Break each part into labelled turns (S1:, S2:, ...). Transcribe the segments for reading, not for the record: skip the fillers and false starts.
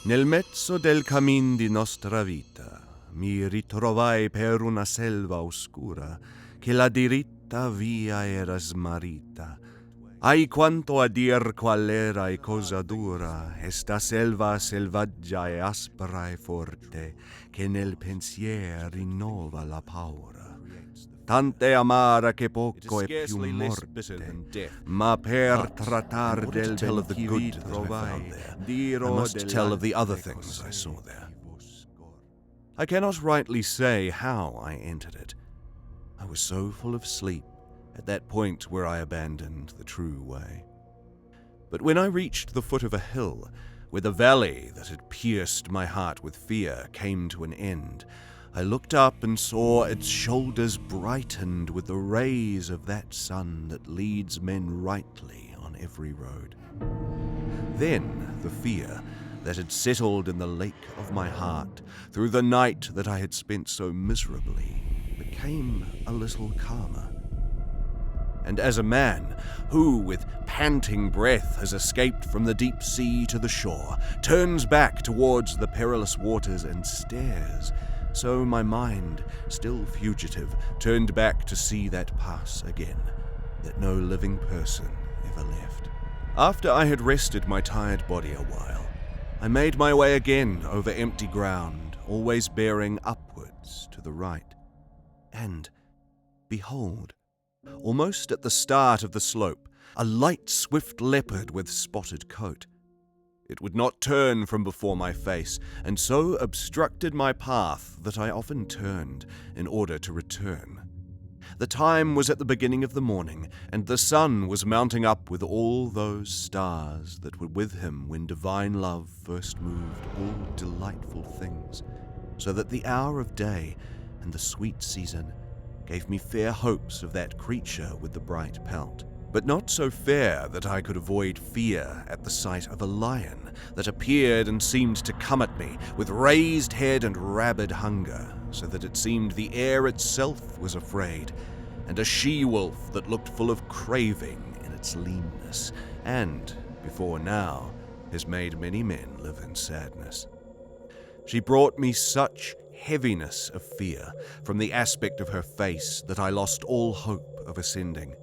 S1: Nel mezzo del cammin di nostra vita mi ritrovai per una selva oscura che la diritta via era smarrita. Ai quanto a dir qual era e cosa dura esta selva selvaggia e aspra e forte che nel pensier rinnova la paura. Tante amara che poco è più morte, ma per trattar del
S2: tell of the
S1: ben
S2: good
S1: vi
S2: that I
S1: trovai,
S2: found there, I
S1: dirò
S2: must tell of the other
S1: dell'altre
S2: things I saw there.
S1: I cannot rightly say how I entered it. I was so full of sleep at that point where I abandoned the true way. But when I reached the foot of a hill, where the valley that had pierced my heart with fear came to an end, I looked up and saw its shoulders brightened with the rays of that sun that leads men rightly on every road. Then the fear that had settled in the lake of my heart through the night that I had spent so miserably became a little calmer. And as a man who, with panting breath, has escaped from the deep sea to the shore, turns back towards the perilous waters and stares, so my mind, still fugitive, turned back to see that pass again, that no living person ever left. After I had rested my tired body a while, I made my way again over empty ground, always bearing upwards to the right. And, behold, almost at the start of the slope, a light, swift leopard with spotted coat. It would not turn from before my face, and so obstructed my path that I often turned in order to return. The time was at the beginning of the morning, and the sun was mounting up with all those stars that were with him when divine love first moved all delightful things, so that the hour of day and the sweet season gave me fair hopes of that creature with the bright pelt, but not so fair that I could avoid fear at the sight of a lion that appeared and seemed to come at me with raised head and rabid hunger, so that it seemed the air itself was afraid, and a she-wolf that looked full of craving in its leanness, and, before now, has made many men live in sadness. She brought me such heaviness of fear from the aspect of her face that I lost all hope of ascending.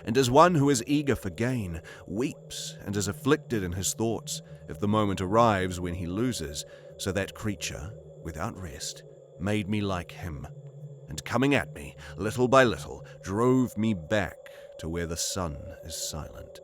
S1: And as one who is eager for gain, weeps and is afflicted in his thoughts if the moment arrives when he loses, so that creature, without rest, made me like him, and coming at me, little by little, drove me back to where the sun is silent.